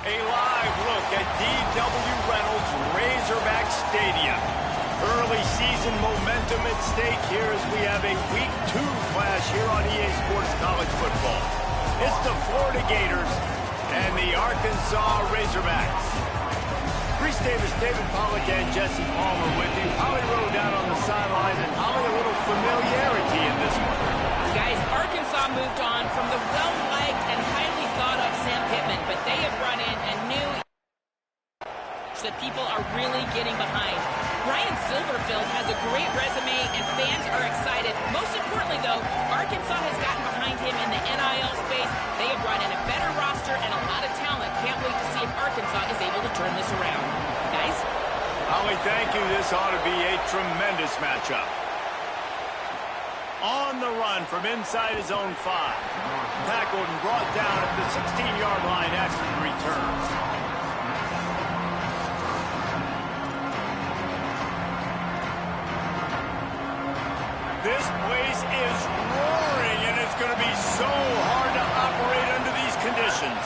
A live look at D.W. Reynolds Razorback Stadium. Early season momentum at stake here as we have a Week 2 clash here on EA Sports College Football. It's the Florida Gators and the Arkansas Razorbacks. Reese Davis, David Pollack, and Jesse Palmer with you. Holly Rowe down on the sidelines, and Holly, a little familiarity in this one. Guys, Arkansas moved on from the well-liked and highly thought of Sam Pittman, but they have brought in a new that people are really getting behind. Ryan Silverfield has a great resume, and fans are excited. Most importantly, though, Arkansas has gotten behind him in the NIL space. They have brought in a better roster and a lot of talent. Can't wait to see if Arkansas is able to turn this around. Guys? Holly, thank you. This ought to be a tremendous matchup. On the run from inside his own 5. Tackled and brought down at the 16-yard line after the return. This place is roaring, and it's going to be so hard to operate under these conditions.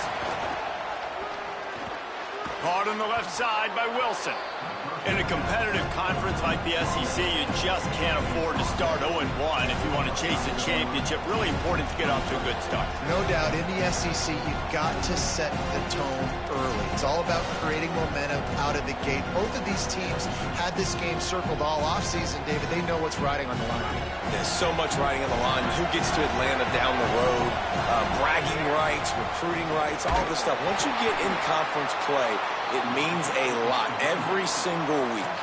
Caught on the left side by Wilson. In a competitive conference like the SEC, you just can't afford to start 0-1 if you want to chase a championship. Really important to get off to a good start. No doubt, in the SEC, you've got to set the tone early. It's all about creating momentum out of the gate. Both of these teams had this game circled all offseason, David. They know what's riding on the line. There's so much riding on the line. Who gets to Atlanta down the road? Bragging rights, recruiting rights, all this stuff. Once you get in conference play, it means a lot every single week.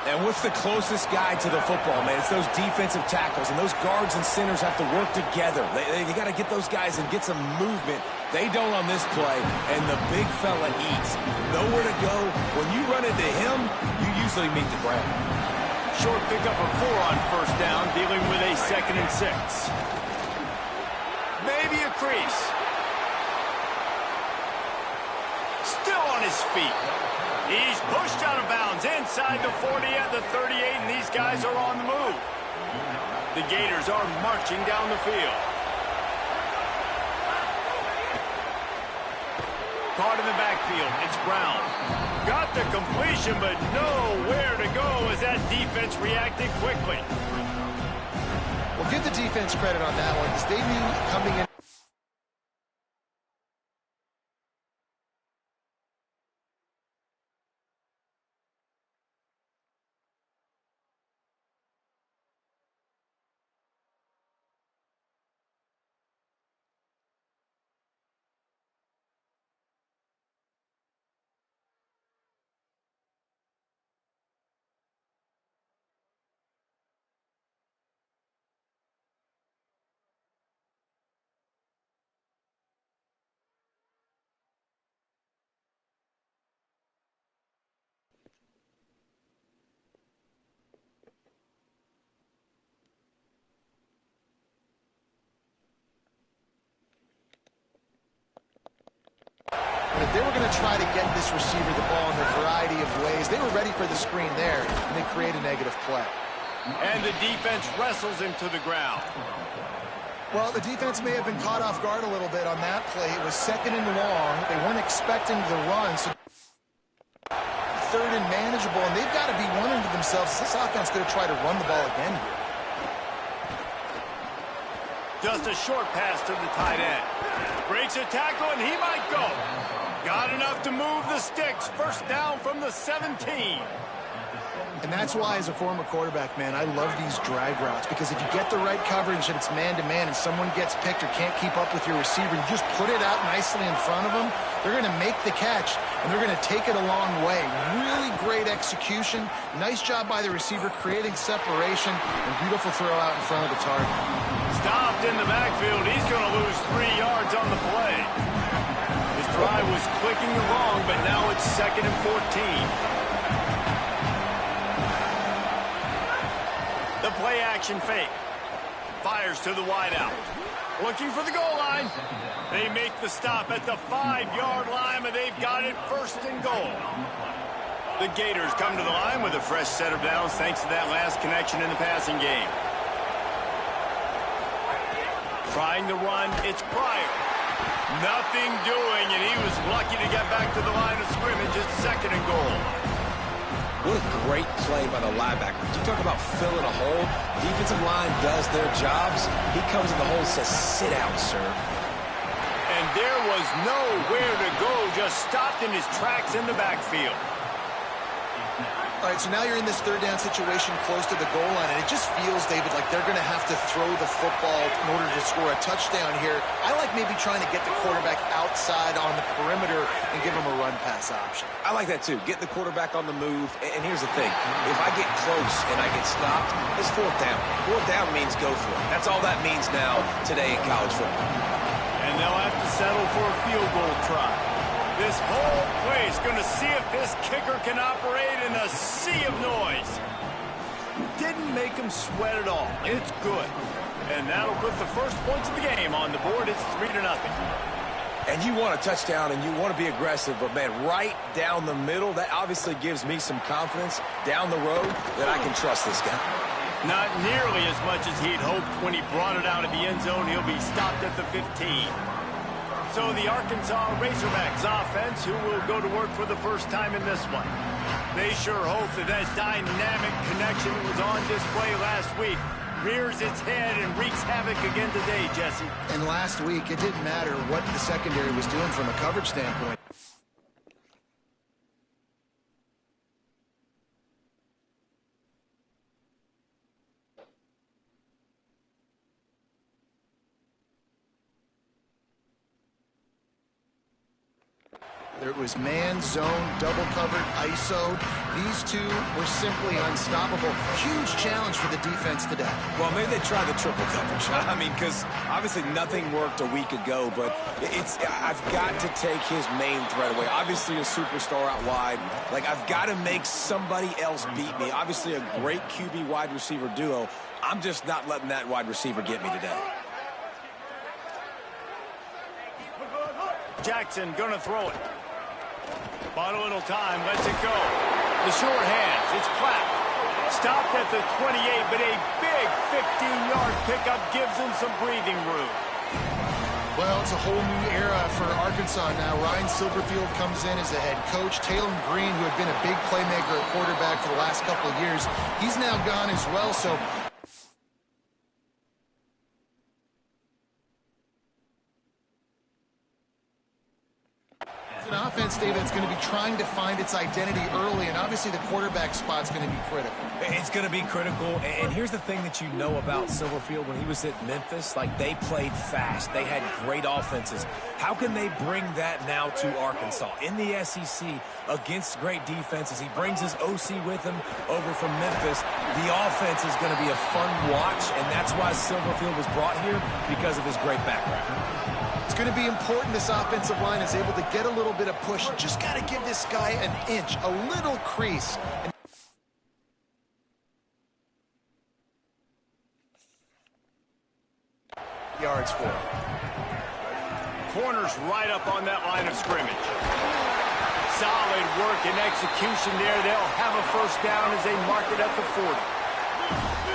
And what's the closest guy to the football, man? It's those defensive tackles, and those guards and centers have to work together. They got to get those guys and get some movement. They don't on this play, and the big fella eats. Nowhere to go. When you run into him, you usually meet the ground. Short pickup of 4 on first down, dealing with a 2nd and 6. Maybe a crease. Still on his feet. He's pushed out of bounds inside the 40 at the 38, and these guys are on the move. The Gators are marching down the field. Caught in the backfield. It's Brown. Got the completion, but nowhere to go as that defense reacted quickly. Well, give the defense credit on that one because they knew coming in. If they were going to try to get this receiver the ball in a variety of ways, they were ready for the screen there, and they create a negative play. And the defense wrestles him to the ground. Well, the defense may have been caught off guard a little bit on that play. It was 2nd and long. They weren't expecting the run, so 3rd and manageable, and they've got to be wondering to themselves, is this offense going to try to run the ball again here? Just a short pass to the tight end. Breaks a tackle, and he might go. Got enough to move the sticks. First down from the 17. And that's why, as a former quarterback, man, I love these drag routes, because if you get the right coverage and it's man-to-man and someone gets picked or can't keep up with your receiver, you just put it out nicely in front of them, they're going to make the catch, and they're going to take it a long way. Really great execution. Nice job by the receiver creating separation, and beautiful throw out in front of the target. Stopped in the backfield. He's going to lose 3 yards on the play. His drive was clicking along, but now it's 2nd and 14. The play action fake. Fires to the wideout. Looking for the goal line. They make the stop at the 5-yard line, and they've got it first and goal. The Gators come to the line with a fresh set of downs thanks to that last connection in the passing game. Trying to run, it's Pryor. Nothing doing, and he was lucky to get back to the line of scrimmage at second and goal. What a great play by the linebacker. You talk about filling a hole. Defensive line does their jobs. He comes in the hole and says, sit down, sir. And there was nowhere to go, just stopped in his tracks in the backfield. All right, so now you're in this third down situation close to the goal line, and it just feels, David, like they're going to have to throw the football in order to score a touchdown here. I like maybe trying to get the quarterback outside on the perimeter and give him a run-pass option. I like that, too. Get the quarterback on the move. And here's the thing. If I get close and I get stopped, it's fourth down. Fourth down means go for it. That's all that means now today in college football. And they'll have to settle for a field goal try. This whole place going to see if this kicker can operate in a sea of noise. Didn't make him sweat at all. It's good. And that'll put the first points of the game on the board. It's 3-0. And you want a touchdown and you want to be aggressive, but, man, right down the middle, that obviously gives me some confidence down the road that I can trust this guy. Not nearly as much as he'd hoped when he brought it out of the end zone. He'll be stopped at the 15. So the Arkansas Razorbacks offense, who will go to work for the first time in this one. They sure hope that dynamic connection that was on display last week rears its head and wreaks havoc again today, Jesse. And last week, it didn't matter what the secondary was doing from a coverage standpoint. There was man, zone, double covered, ISO. These two were simply unstoppable. Huge challenge for the defense today. Well, maybe they tried the triple coverage. I mean, because obviously nothing worked a week ago, but I've got to take his main threat away. Obviously a superstar out wide. Like, I've got to make somebody else beat me. Obviously a great QB wide receiver duo. I'm just not letting that wide receiver get me today. Jackson gonna throw it. Bought a little time, lets it go. The short hands, it's Platt. Stopped at the 28, but a big 15-yard pickup gives him some breathing room. Well, it's a whole new era for Arkansas now. Ryan Silverfield comes in as the head coach. Talon Green, who had been a big playmaker at quarterback for the last couple of years, he's now gone as well, so... an offense, David, that's going to be trying to find its identity early, and obviously the quarterback spot's going to be critical. It's going to be critical, and here's the thing that you know about Silverfield. When he was at Memphis, like, they played fast. They had great offenses. How can they bring that now to Arkansas? In the SEC, against great defenses, he brings his OC with him over from Memphis. The offense is going to be a fun watch, and that's why Silverfield was brought here, because of his great background. It's going to be important this offensive line is able to get a little bit of push. Just got to give this guy an inch, a little crease. Yards for him. Corners right up on that line of scrimmage. Solid work and execution there. They'll have a first down as they mark it at the 40.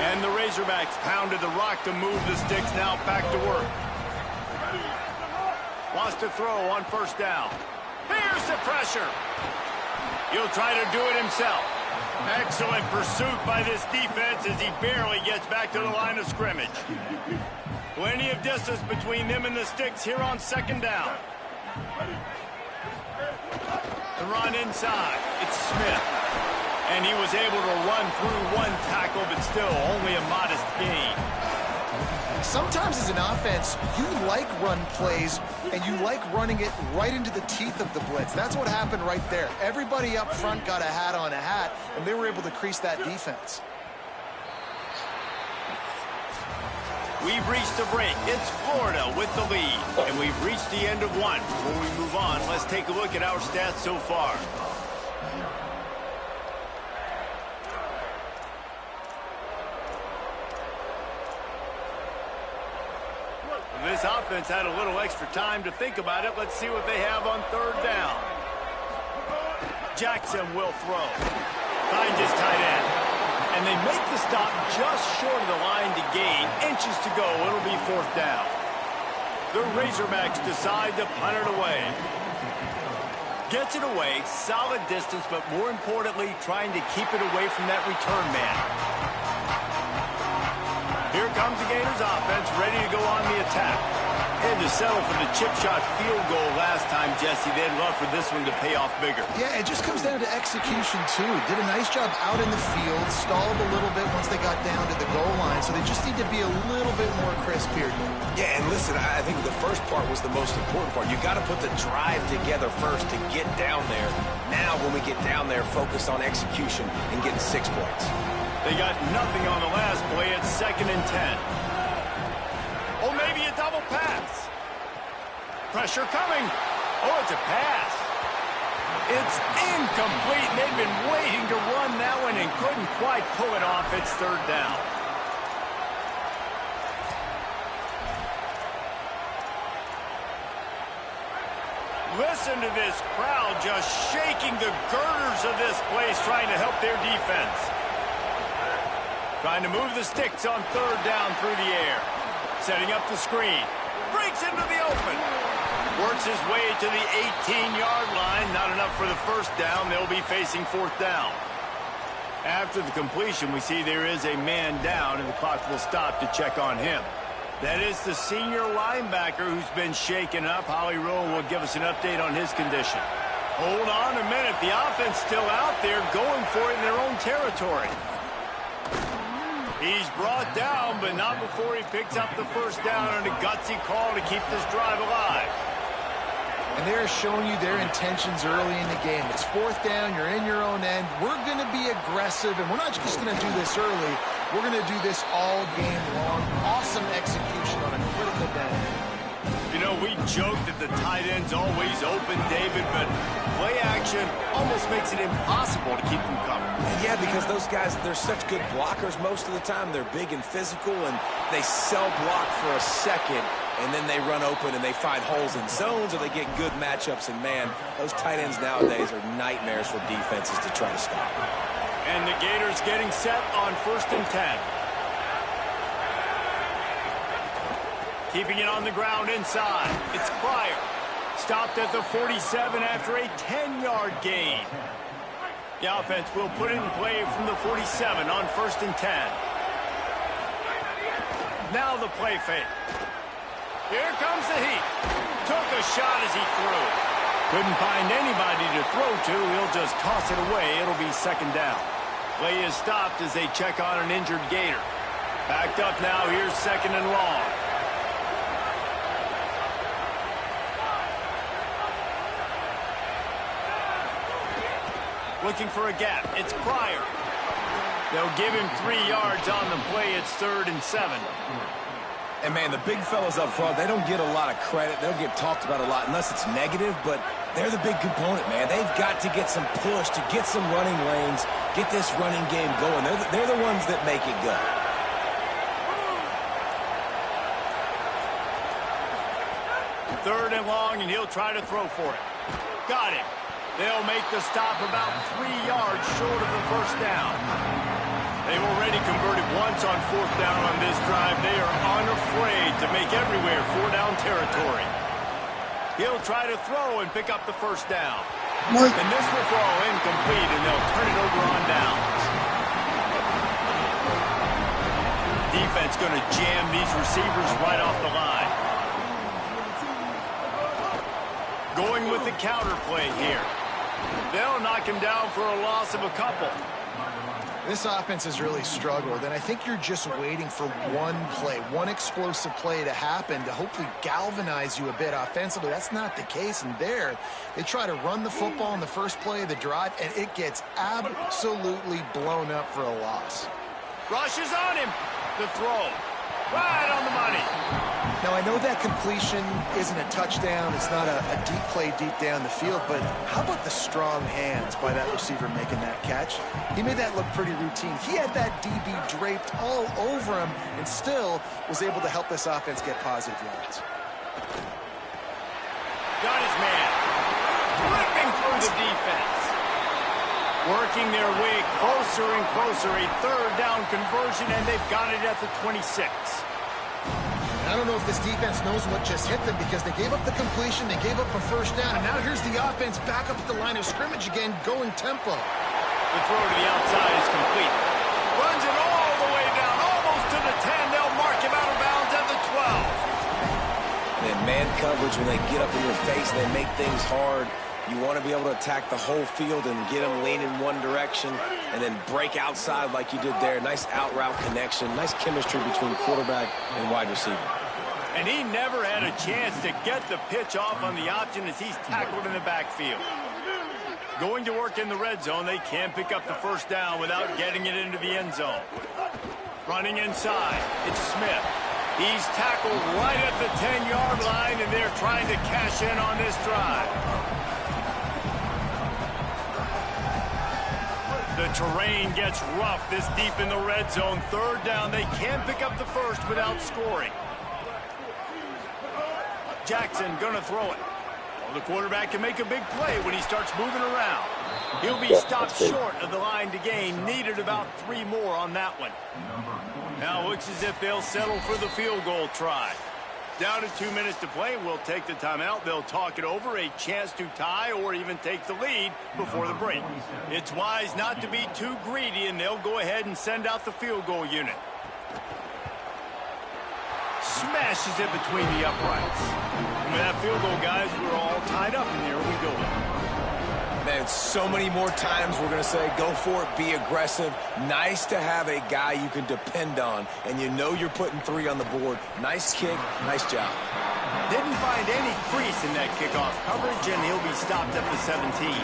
And the Razorbacks pounded the rock to move the sticks, now back to work. Wants to throw on first down. Here's the pressure. He'll try to do it himself. Excellent pursuit by this defense as he barely gets back to the line of scrimmage. Plenty of distance between them and the sticks here on second down. The run inside. It's Smith. And he was able to run through one tackle, but still only a modest gain. Sometimes as an offense, you like run plays, and you like running it right into the teeth of the blitz. That's what happened right there. Everybody up front got a hat on a hat, and they were able to crease that defense. We've reached a break. It's Florida with the lead, and we've reached the end of one. Before we move on, let's take a look at our stats so far. This offense had a little extra time to think about it. Let's see what they have on third down. Jackson will throw. Finds his tight end. And they make the stop just short of the line to gain. Inches to go. It'll be fourth down. The Razorbacks decide to punt it away. Gets it away. Solid distance, but more importantly, trying to keep it away from that return man. Here comes the Gators offense, ready to go on the attack. Had to settle for the chip shot field goal last time, Jesse. They'd love for this one to pay off bigger. Yeah, it just comes down to execution, too. Did a nice job out in the field, stalled a little bit once they got down to the goal line, so they just need to be a little bit more crisp here. Yeah, and listen, I think the first part was the most important part. You got to put the drive together first to get down there. Now, when we get down there, focus on execution and getting 6 points. They got nothing on the last play. It's 2nd and 10. Oh, maybe a double pass. Pressure coming. Oh, it's a pass. It's incomplete. They've been waiting to run that one and couldn't quite pull it off. It's third down. Listen to this crowd just shaking the girders of this place, trying to help their defense. Trying to move the sticks on third down through the air. Setting up the screen. Breaks into the open. Works his way to the 18-yard line. Not enough for the first down. They'll be facing fourth down. After the completion, we see there is a man down, and the clock will stop to check on him. That is the senior linebacker who's been shaken up. Holly Rowe will give us an update on his condition. Hold on a minute. The offense still out there going for it in their own territory. He's brought down, but not before he picks up the first down on a gutsy call to keep this drive alive. And they're showing you their intentions early in the game. It's fourth down. You're in your own end. We're going to be aggressive, and we're not just going to do this early. We're going to do this all game long. Awesome execution on a critical down. You know, we joke that the tight end's always open, David, but play action almost makes it impossible to keep them covered. Yeah, because those guys, they're such good blockers most of the time. They're big and physical, and they cell block for a second, and then they run open and they find holes in zones, or they get good matchups. And, man, those tight ends nowadays are nightmares for defenses to try to stop. And the Gators getting set on 1st and 10. Keeping it on the ground inside. It's Pryor. Stopped at the 47 after a 10-yard gain. The offense will put it in play from the 47 on 1st and 10. Now the play fake. Here comes the heat. Took a shot as he threw. Couldn't find anybody to throw to. He'll just toss it away. It'll be 2nd down. Play is stopped as they check on an injured Gator. Backed up now. Here's 2nd and long. Looking for a gap. It's Pryor. They'll give him 3 yards on the play. It's 3rd and 7. And, man, the big fellas up front, they don't get a lot of credit. They don't get talked about a lot unless it's negative, but they're the big component, man. They've got to get some push, to get some running lanes, get this running game going. They're the ones that make it go. Third and long, and he'll try to throw for it. Got him. They'll make the stop about 3 yards short of the first down. They've already converted once on 4th down on this drive. They are unafraid to make everywhere 4-down territory. He'll try to throw and pick up the first down. And this will fall incomplete, and they'll turn it over on downs. Defense going to jam these receivers right off the line. Going with the counter play here. They'll knock him down for a loss of a couple. This offense has really struggled, and I think you're just waiting for one play, one explosive play to happen to hopefully galvanize you a bit offensively. That's not the case, and there they try to run the football in the first play of the drive, and it gets absolutely blown up for a loss. Rushes on him. The throw. Right on the money. Now, I know that completion isn't a touchdown. It's not a deep play deep down the field, but how about the strong hands by that receiver making that catch? He made that look pretty routine. He had that DB draped all over him and still was able to help this offense get positive yards. Got his man. Ripping through the defense. Working their way closer and closer. A third down conversion, and they've got it at the 26. I don't know if this defense knows what just hit them because they gave up the completion, they gave up a first down, and now here's the offense back up at the line of scrimmage again, going tempo. The throw to the outside is complete. Runs it all the way down, almost to the 10. They'll mark him out of bounds at the 12. And man coverage, when they get up in your face and they make things hard, you want to be able to attack the whole field and get them lean in one direction and then break outside like you did there. Nice out route connection, nice chemistry between quarterback and wide receiver. And he never had a chance to get the pitch off on the option as he's tackled in the backfield. Going to work in the red zone, they can't pick up the first down without getting it into the end zone. Running inside, it's Smith. He's tackled right at the 10-yard line, and they're trying to cash in on this drive. The terrain gets rough this deep in the red zone. Third down, they can't pick up the first without scoring. Jackson gonna throw it. Well, the quarterback can make a big play when he starts moving around. He'll be stopped short of the line to gain. Needed about 3 more on that one. Now looks as if they'll settle for the field goal try. Down to 2 minutes to play. We'll take the timeout. They'll talk it over. A chance to tie or even take the lead before the break. It's wise not to be too greedy, and they'll go ahead and send out the field goal unit. Smashes it between the uprights. And with that field goal, guys, we're all tied up, and there we go. Man, so many more times we're going to say, go for it, be aggressive. Nice to have a guy you can depend on, and you know you're putting 3 on the board. Nice kick, nice job. Didn't find any crease in that kickoff coverage, and he'll be stopped at the 17.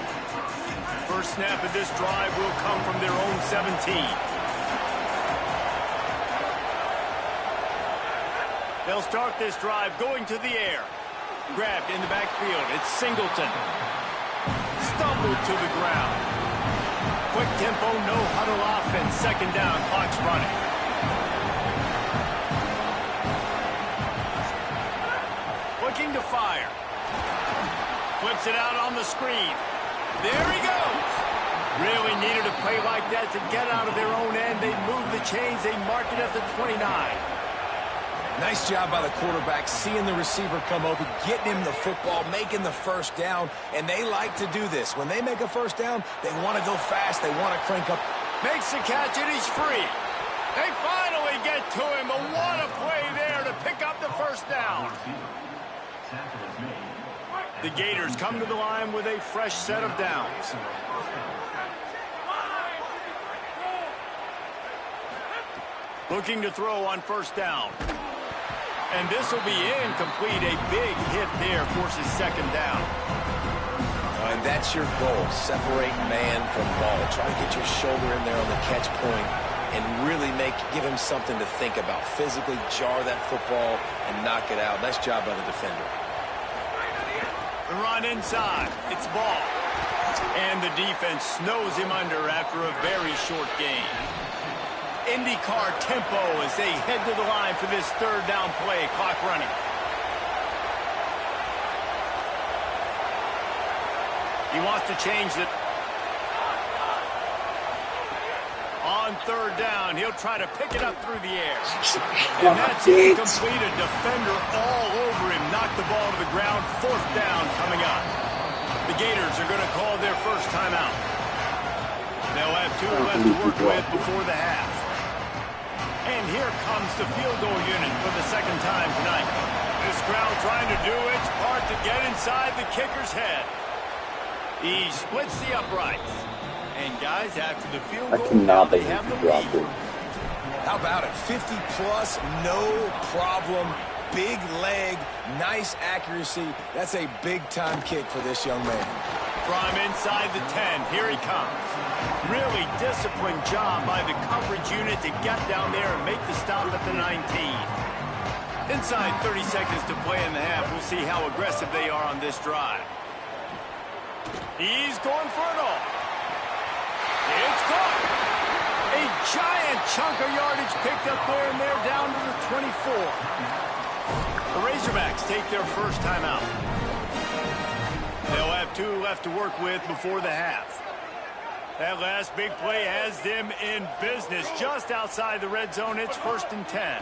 First snap of this drive will come from their own 17. They'll start this drive going to the air. Grabbed in the backfield. It's Singleton. Stumbled to the ground. Quick tempo, no huddle offense. Second down, clock's running. Looking to fire. Flips it out on the screen. There he goes. Really needed a play like that to get out of their own end. They move the chains. They mark it at the 29. Nice job by the quarterback, seeing the receiver come open, getting him the football, making the first down, and they like to do this. When they make a first down, they want to go fast, they want to crank up. Makes the catch, and he's free. They finally get to him, but what a play there to pick up the first down. The Gators come to the line with a fresh set of downs. Looking to throw on first down. And this will be incomplete. A big hit there forces second down. And that's your goal. Separate man from ball. Try to get your shoulder in there on the catch point and really give him something to think about. Physically jar that football and knock it out. Nice job by the defender. The run inside. It's ball. And the defense snows him under after a very short game. IndyCar tempo as they head to the line for this third down play. Clock running. He wants to change it. On third down, he'll try to pick it up through the air. And that's incomplete. A defender all over him. Knocked the ball to the ground. Fourth down coming up. The Gators are going to call their first timeout. They'll have 2 left to work with before the half. And here comes the field goal unit for the second time tonight. This crowd trying to do its part to get inside the kicker's head. He splits the uprights. And guys, after the field goal, now they have the lead. How about it? 50-plus, no problem. Big leg, nice accuracy. That's a big-time kick for this young man. From inside the 10, here he comes. Really disciplined job by the coverage unit to get down there and make the stop at the 19. Inside 30 seconds to play in the half. We'll see how aggressive they are on this drive. He's going for it all. It's caught. A giant chunk of yardage picked up there, and they're down to the 24. The Razorbacks take their first timeout. They'll have 2 left to work with before the half. That last big play has them in business just outside the red zone. It's 1st and 10.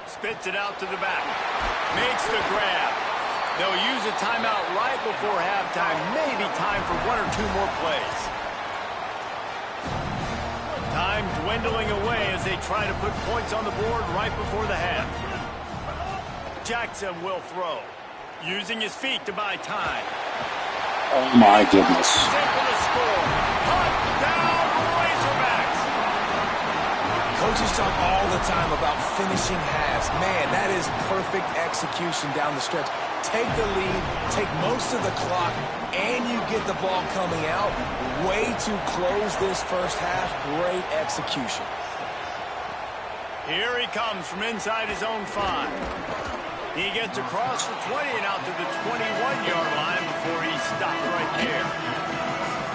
Spits it out to the back. Makes the grab. They'll use a timeout right before halftime. Maybe time for 1 or 2 more plays. Time dwindling away as they try to put points on the board right before the half. Jackson will throw. Using his feet to buy time. Oh, my goodness. Simple to score. Touchdown, Razorbacks. Coaches talk all the time about finishing halves. Man, that is perfect execution down the stretch. Take the lead, take most of the clock, and you get the ball coming out. Way to close this first half. Great execution. Here he comes from inside his own 5. He gets across the 20 and out to the 21-yard line before he's stopped right there.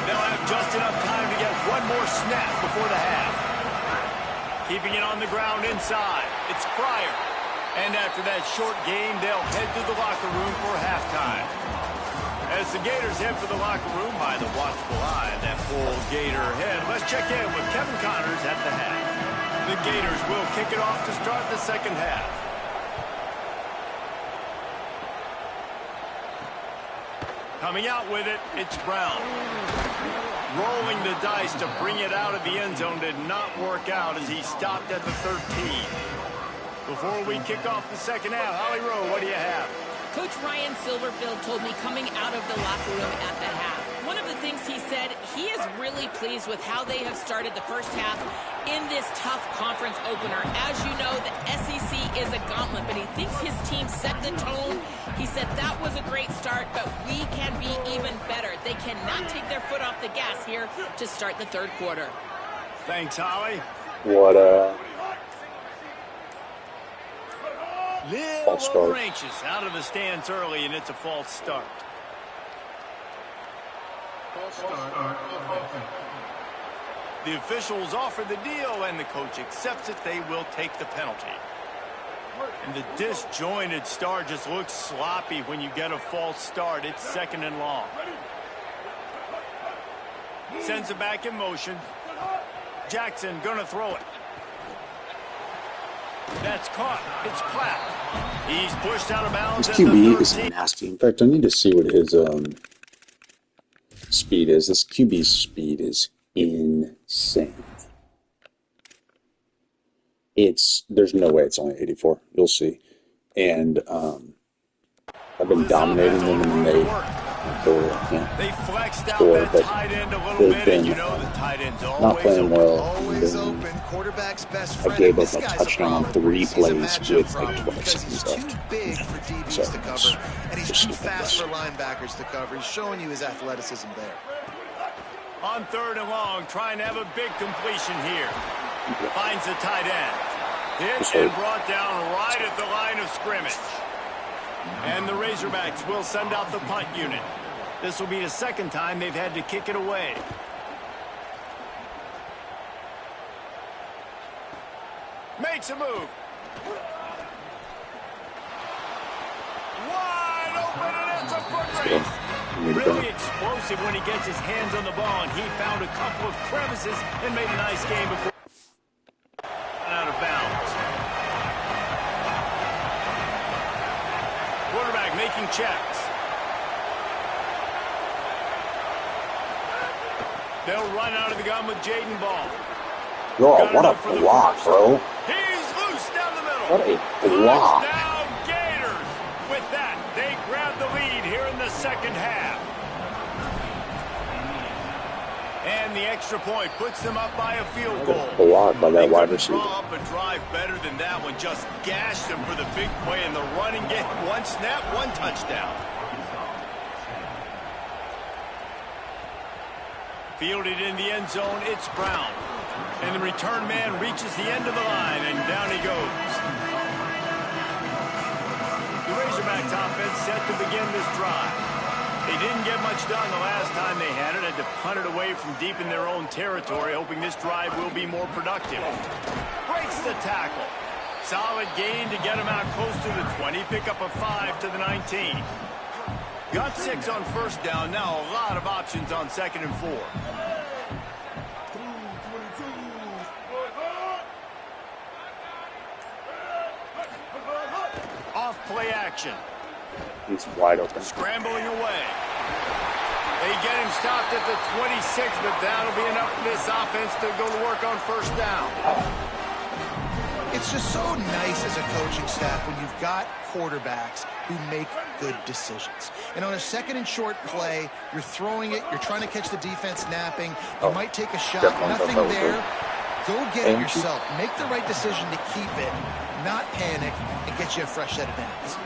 They'll have just enough time to get 1 more snap before the half. Keeping it on the ground inside. It's Pryor. And after that short game, they'll head to the locker room for halftime. As the Gators head for the locker room by the watchful eye of that full Gator head, let's check in with Kevin Connors at the half. The Gators will kick it off to start the second half. Coming out with it, it's Brown. Rolling the dice to bring it out of the end zone did not work out as he stopped at the 13. Before we kick off the second half, Holly Rowe, what do you have? Coach Ryan Silverfield told me coming out of the locker room at the half. One of the things he said, he is really pleased with how they have started the first half in this tough conference opener. As you know, the SEC is a gauntlet, but he thinks his team set the tone. He said that was a great start, but we can be even better. They cannot take their foot off the gas here to start the third quarter. Thanks, Holly. What Little anxious out of the stands early, and it's a false start. The officials offer the deal, and the coach accepts it. They will take the penalty. And the disjointed start just looks sloppy when you get a false start. It's 2nd and long. Sends it back in motion. Jackson gonna throw it. That's caught. It's Platt. He's pushed out of bounds. His QB is nasty. In fact, I need to see what his speed is. This QB's speed is insane. There's no way it's only 84. You'll see. And I've been dominating them, and they flexed out score, that but tight end a little they've bit, and been you know the tight end's not playing well. Always open. Quarterback's best friend. I gave up This a guy's touchdown on problem. 3 He's a plays matchup with problem like 12 because seconds he's too left. big for DBs to cover, and he's too fast for linebackers to cover. He's showing you his athleticism there. On 3rd and long, trying to have a big completion here. Finds the tight end. Hit and brought down right at the line of scrimmage. And the Razorbacks will send out the punt unit. This will be the 2nd time they've had to kick it away. Makes a move. Wide open, and it's a foot race. Really explosive when he gets his hands on the ball, and he found a couple of crevices and made a nice game before out of bounds. Quarterback making checks. They'll run out of the gun with Jaden Ball. Oh, what a block, bro. He's loose down the middle. What a block. Touchdown Gators. With that, they grab the lead here in the 2nd half. And the extra point puts them up by a field goal. Block by that wide receiver. Draw up a drive better than that one. Just gashed them for the big play in the running game. 1 snap, 1 touchdown. Fielded in the end zone, it's Brown. And the return man reaches the end of the line, and down he goes. The Razorbacks offense set to begin this drive. They didn't get much done the last time they had it. Had to punt it away from deep in their own territory, hoping this drive will be more productive. Breaks the tackle. Solid gain to get him out close to the 20. Pick up a 5 to the 19. Got 6 on first down. Now a lot of options on 2nd and 4. Off play action. He's wide open. Scrambling away. They get him stopped at the 26, but that'll be enough for this offense to go to work on first down. It's just so nice as a coaching staff when you've got quarterbacks who make good decisions. And on a 2nd and short play, you're throwing it, you're trying to catch the defense napping, you might take a shot, nothing there. Go get it yourself. Make the right decision to keep it, not panic, and get you a fresh set of downs.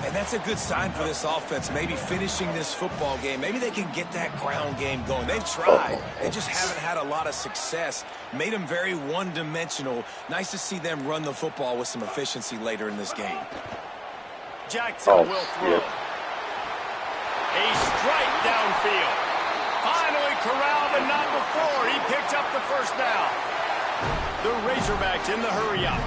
And that's a good sign for this offense, maybe finishing this football game. Maybe they can get that ground game going. They've tried. They just haven't had a lot of success. Made them very one-dimensional. Nice to see them run the football with some efficiency later in this game. Jackson will throw. A strike downfield. Finally corralled, but not before. He picks up the first down. The Razorbacks in the hurry-up.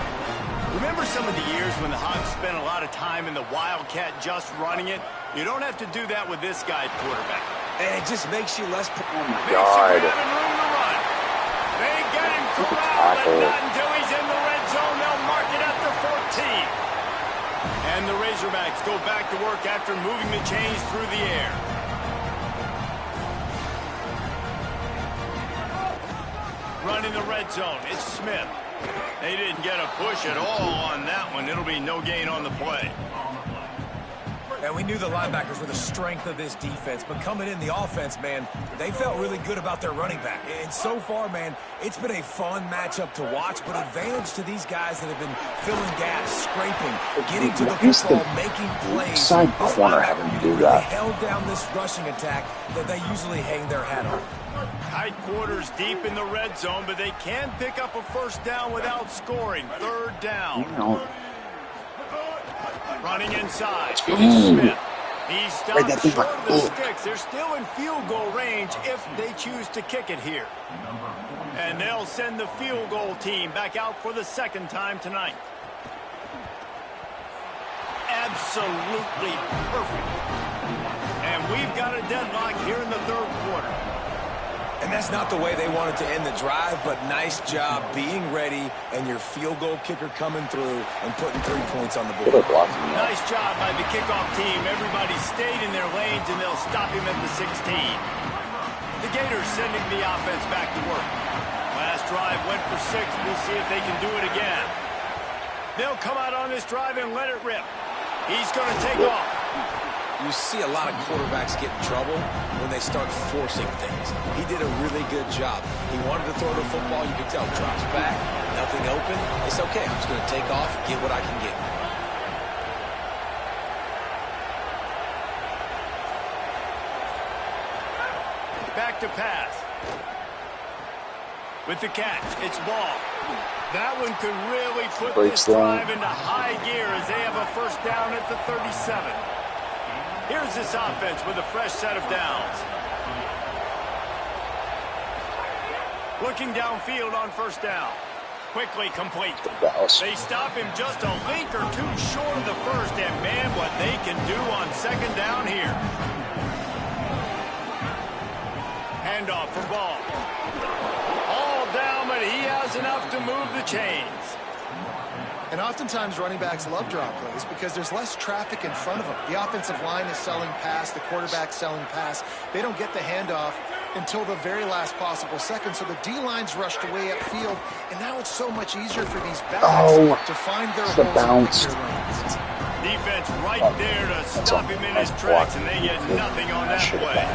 Remember some of the years when the Hogs spent a lot of time in the Wildcat just running it? You don't have to do that with this guy quarterback. And it just makes you less... Oh, my God. Makes you having room to run. They get him corralled, but not until he's in the red zone. They'll mark it at the 14. And the Razorbacks go back to work after moving the chains through the air. Running the red zone, it's Smith. They didn't get a push at all on that one. It'll be no gain on the play. And we knew the linebackers were the strength of this defense, but coming in the offense, man, they felt really good about their running back. And so far, man, it's been a fun matchup to watch, but advantage to these guys that have been filling gaps, scraping, getting to the football, making plays. Side corner having to do really that. held down this rushing attack that they usually hang their hat on. Tight quarters deep in the red zone, but they can pick up a first down without scoring. 3rd down. Running inside. Smith. He stopped short of the sticks. They're still in field goal range if they choose to kick it here. And they'll send the field goal team back out for the 2nd time tonight. Absolutely perfect. And we've got a deadlock here in the 3rd quarter. And that's not the way they wanted to end the drive, but nice job being ready and your field goal kicker coming through and putting 3 points on the board. Nice job by the kickoff team. Everybody stayed in their lanes, and they'll stop him at the 16. The Gators sending the offense back to work. Last drive went for 6. We'll see if they can do it again. They'll come out on this drive and let it rip. He's going to take off. You see a lot of quarterbacks get in trouble when they start forcing things. He did a really good job. He wanted to throw the football. You could tell. Drops back. Nothing open. It's okay. I'm just going to take off, get what I can get. Back to pass. With the catch, it's Ball. That one could really put this drive into high gear as they have a first down at the 37. Here's this offense with a fresh set of downs. Looking downfield on first down. Quickly complete. They stop him just a link or two short of the first, and man, what they can do on 2nd down here. Handoff for Ball. All down, but he has enough to move the chains. And oftentimes running backs love drop plays because there's less traffic in front of them. The offensive line is selling pass, the quarterback's selling pass. They don't get the handoff until the very last possible second, so the D-line's rushed away upfield, and now it's so much easier for these backs to find their holes and pick their lanes. Defense right there to stop him in his tracks, and they get nothing on that play.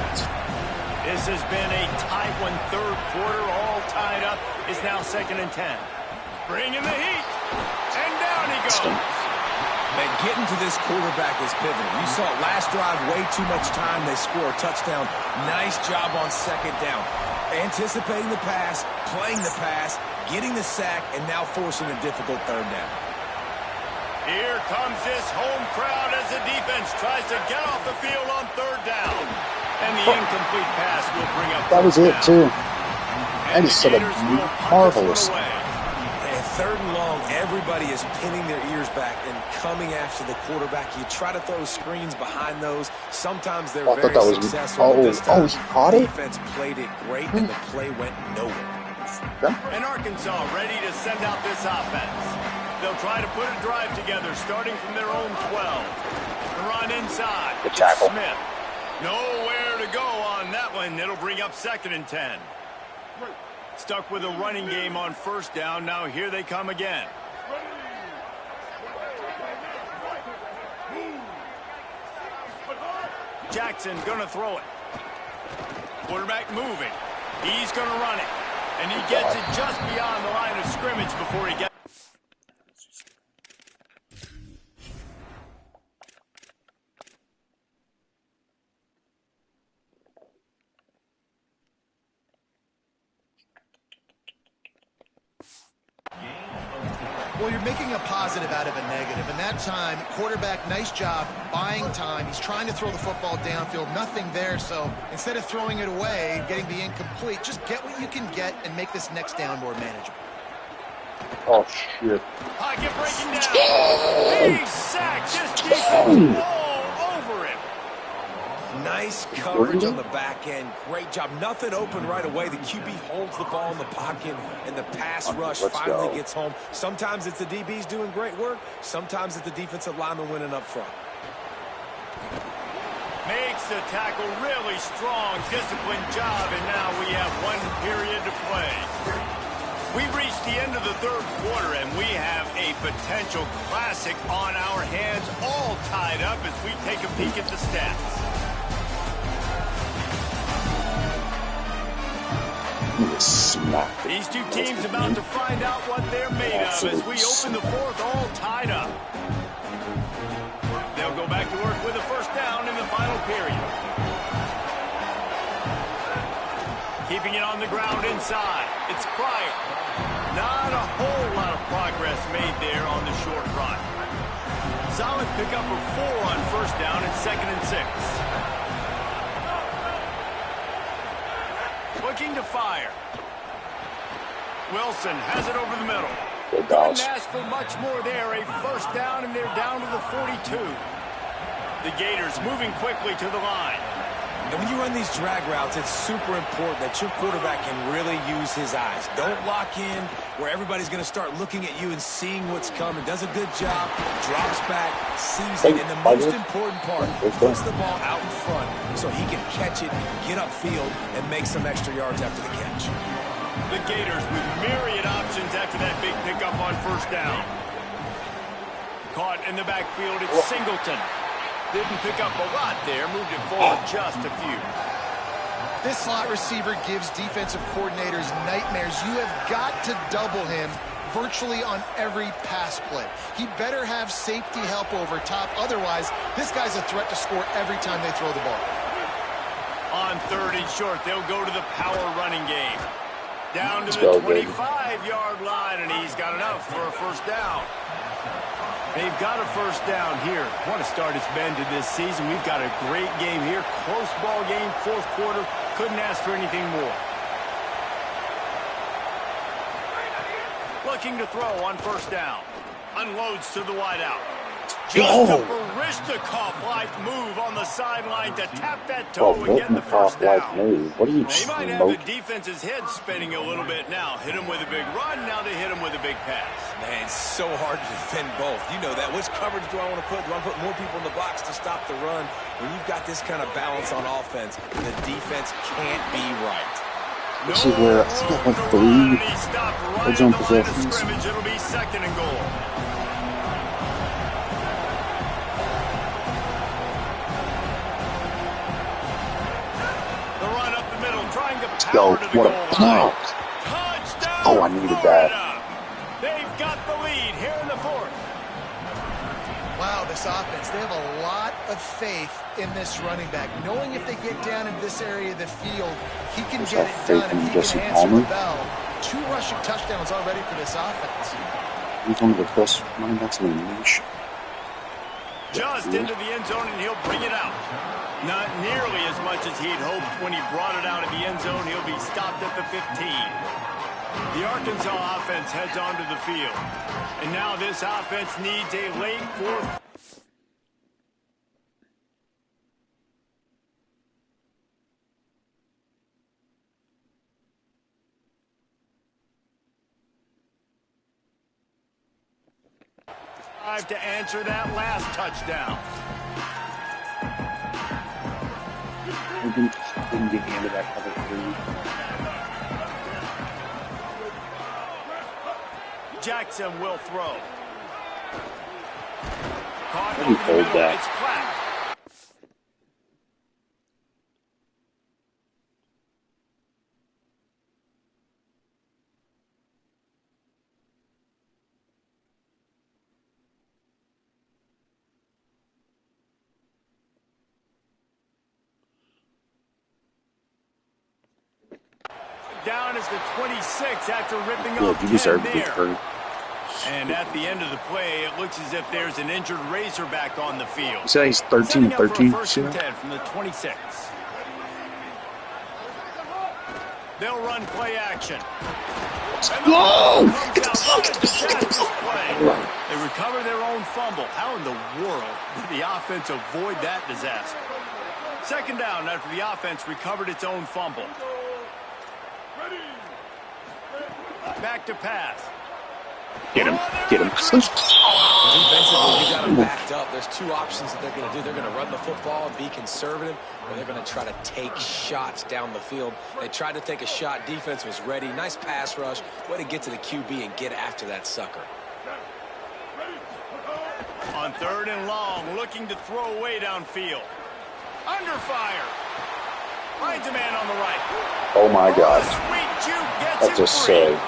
This has been a tight one, 3rd quarter, all tied up. It's now 2nd and 10. Bringing the heat. And down he goes. Man, getting to this quarterback is pivotal. You saw it last drive, way too much time. They score a touchdown. Nice job on 2nd down. Anticipating the pass, playing the pass, getting the sack, and now forcing a difficult third down. Here comes this home crowd as the defense tries to get off the field on third down. And the incomplete pass will bring up That was it, too. And I just said a marvelous. And third and long, everybody is pinning their ears back and coming after the quarterback. You try to throw screens behind those. Sometimes they're very successful. This time, he caught it? Defense played it great, and the play went nowhere. And Arkansas ready to send out this offense. They'll try to put a drive together starting from their own 12. The run inside. Good tackle. Smith. Nowhere to go on that one. It'll bring up 2nd and 10. Stuck with a running game on first down. Now here they come again. Jackson going to throw it. Quarterback moving. He's going to run it. And he gets it just beyond the line of scrimmage before he gets. Well, you're making a positive out of a negative. And that time, quarterback, nice job, buying time. He's trying to throw the football downfield. Nothing there. So instead of throwing it away, getting the incomplete, just get what you can get and make this next down more manageable. Oh, shit. Pocket breaking down. Big sack. This defense all over him. Nice coverage on the back end. Great job. Nothing open right away. The QB holds the ball in the pocket, and the pass rush finally gets home. Sometimes it's the DBs doing great work. Sometimes it's the defensive lineman winning up front. Makes the tackle really strong. Disciplined job, and now we have 1 period to play. We've reached the end of the third quarter, and we have a potential classic on our hands, all tied up as we take a peek at the stats. These two teams about to find out what they're made of as we open the fourth, all tied up. They'll go back to work with a first down in the final period. Keeping it on the ground inside. It's Pryor. Not a whole lot of progress made there on the short run. Solid pickup of 4 on first down and 2nd and 6. Looking to fire. Wilson has it over the middle. Couldn't ask for much more there. A first down, and they're down to the 42. The Gators moving quickly to the line. And when you run these drag routes, it's super important that your quarterback can really use his eyes. Don't lock in where everybody's going to start looking at you and seeing what's coming. Does a good job, drops back, sees it, and the most important part, puts the ball out in front so he can catch it, get upfield, and make some extra yards after the catch. The Gators with myriad options after that big pickup on first down. Caught in the backfield, it's Singleton. Didn't pick up a lot there, moved it forward just a few. This slot receiver gives defensive coordinators nightmares. You have got to double him virtually on every pass play. He better have safety help over top. Otherwise, this guy's a threat to score every time they throw the ball. On 3rd and short, they'll go to the power running game. Down to the 25-yard line, and he's got enough for a first down. They've got a first down here. What a start it's been to this season. We've got a great game here. Close ball game, 4th quarter. Couldn't ask for anything more. Looking to throw on first down. Unloads to the wideout. Just a Barishnikov-like move on the sideline to tap that toe and get the first down. What are you They might have the defense's head spinning a little bit now. Hit him with a big run, now they hit him with a big pass. Man, it's so hard to defend both. You know that. Which coverage do I want to put? Do I want to put more people in the box to stop the run? When you've got this kind of balance on offense, the defense can't be right. This is where I think I have 3 red zone possessions. It'll be 2nd and goal. The run up the middle, trying to power to the goal line. Touchdown! Oh, I needed that. They've got the lead here in the 4th. Wow, this offense, they have a lot of faith in this running back. Knowing if they get down in this area of the field, he can get it done and he can answer the bell. 2 rushing touchdowns already for this offense. He's one of the best running backs in the nation. Just into the end zone, and he'll bring it out. Not nearly as much as he'd hoped when he brought it out of the end zone. He'll be stopped at the 15. The Arkansas offense heads onto the field. And now this offense needs a late 4th. To answer that last touchdown. Didn't get into that cover 3. Jackson will throw. Caught Let me hold that. It's flat. Down is the 26 after ripping off 10 there. And at the end of the play, it looks as if there's an injured Razorback on the field. You say he's 13-13. First and 10 from the 26. They'll run play action. Whoa! They recover their own fumble. How in the world did the offense avoid that disaster? Second down after the offense recovered its own fumble. Back to pass. Get him. Get him. Defensively, you got them backed up. There's 2 options that they're going to do. They're going to run the football and be conservative, or they're going to try to take shots down the field. They tried to take a shot. Defense was ready. Nice pass rush. Way to get to the QB and get after that sucker. On 3rd and long, looking to throw away downfield. Under fire. Finds a man on the right. Oh, my God. Sweet juke gets That's him a free. save.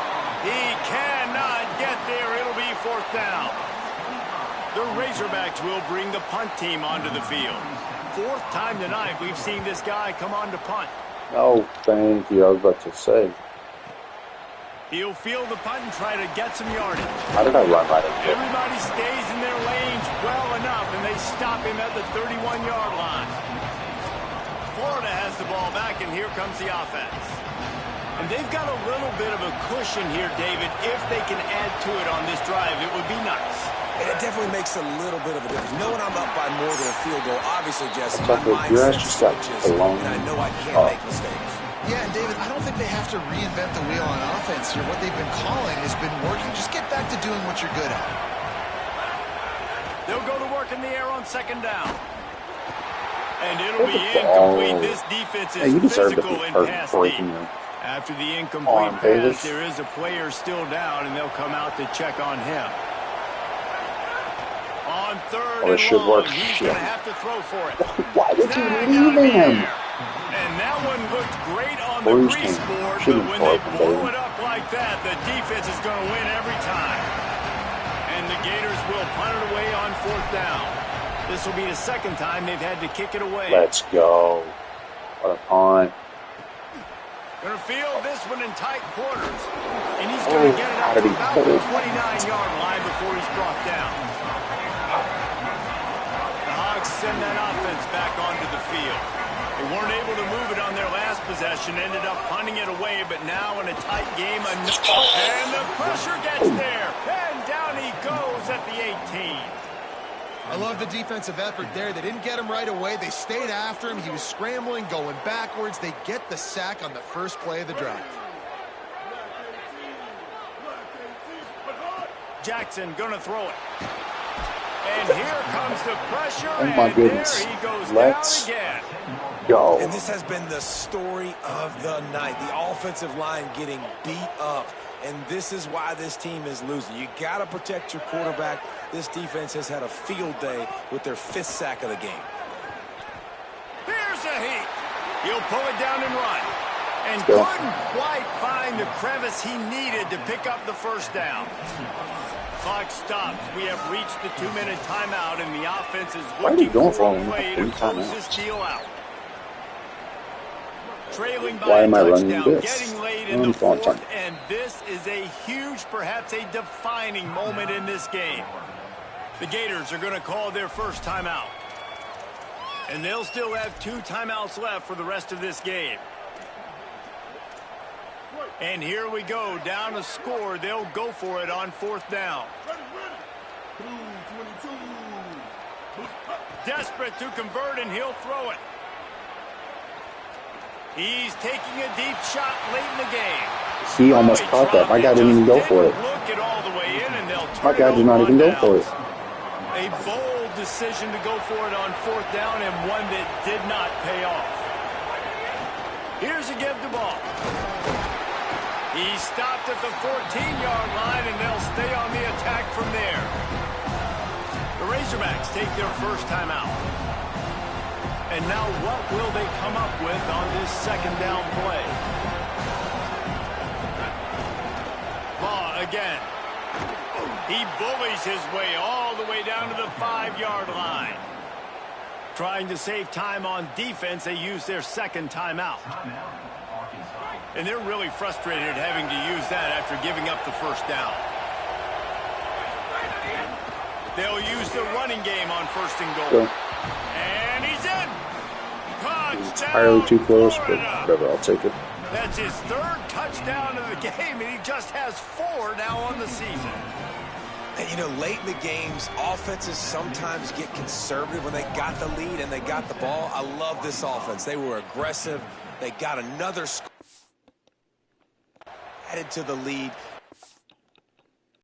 He cannot get there. It'll be 4th down. The Razorbacks will bring the punt team onto the field. 4th time tonight we've seen this guy come on to punt. Oh, thank you. I was about to say. He'll field the punt and try to get some yardage. How did I run right into it? Everybody stays in their lanes well enough, and they stop him at the 31-yard line. Florida has the ball back, and here comes the offense. And they've got a little bit of a cushion here, David. If they can add to it on this drive, it would be nice. And it definitely makes a little bit of a difference. Knowing I'm up by more than a field goal, obviously, Jesse, my mindset switches, and I know I can't make mistakes. Yeah, and David, I don't think they have to reinvent the wheel on offense here. What they've been calling has been working. Just get back to doing what you're good at. They'll go to work in the air on 2nd down. And it'll be incomplete. This defense is physical in pass deep. After the incomplete pass, there is a player still down, and they'll come out to check on him. On 3rd and long, he's going to have to throw for it. Why did you leave him? And that one looked great on the grease board, but when they blow it up like that, the defense is going to win every time. And the Gators will punt it away on 4th down. This will be the 2nd time they've had to kick it away. Let's go. What a punt. Going to field this one in tight quarters. And he's going to get it up to about the 29-yard line before he's brought down. The Hogs send that offense back onto the field. They weren't able to move it on their last possession, ended up punting it away, but now in a tight game, and the pressure gets there, and down he goes at the 18. I love the defensive effort there. They didn't get him right away. They stayed after him. He was scrambling, going backwards. They get the sack on the first play of the drive. Jackson gonna throw it. And here comes the pressure, oh my goodness. There he goes Let's down again. Go. And this has been the story of the night. The offensive line getting beat up. And this is why this team is losing. You got to protect your quarterback. This defense has had a field day with their 5th sack of the game. Here's a heat. He'll pull it down and run. And couldn't quite find the crevice he needed to pick up the 1st down. clock stops. We have reached the 2-minute timeout, and the offense is Why are they looking going for for a him? play to Three close this timeouts. deal out. Trailing by Why a am I running touchdown, this? getting late in I'm the throwing fourth, time. and this is a huge, perhaps a defining moment in this game. The Gators are going to call their first timeout. And they'll still have 2 timeouts left for the rest of this game. And here we go, down a score. They'll go for it on 4th down. Desperate to convert, and he'll throw it. He's taking a deep shot late in the game. He almost caught that. My guy didn't even go for it. Look it all the way in, and they'll My turn guy it did not over even on go for downs. it. A bold decision to go for it on 4th down, and one that did not pay off. Here's a give the ball. He stopped at the 14-yard line, and they'll stay on the attack from there. The Razorbacks take their first timeout. And now what will they come up with on this 2nd down play? Law again. He bullies his way all the way down to the 5-yard line. Trying to save time on defense, they use their 2nd timeout. And they're really frustrated having to use that after giving up the first down. They'll use the running game on 1st and goal. So, And he's in. it's entirely too close, but whatever, I'll take it. That's his 3rd touchdown of the game, and he just has 4 now on the season. And, you know, late in the games, offenses sometimes get conservative when they got the lead and they got the ball. I love this offense. They were aggressive. They got another score. Added to the lead.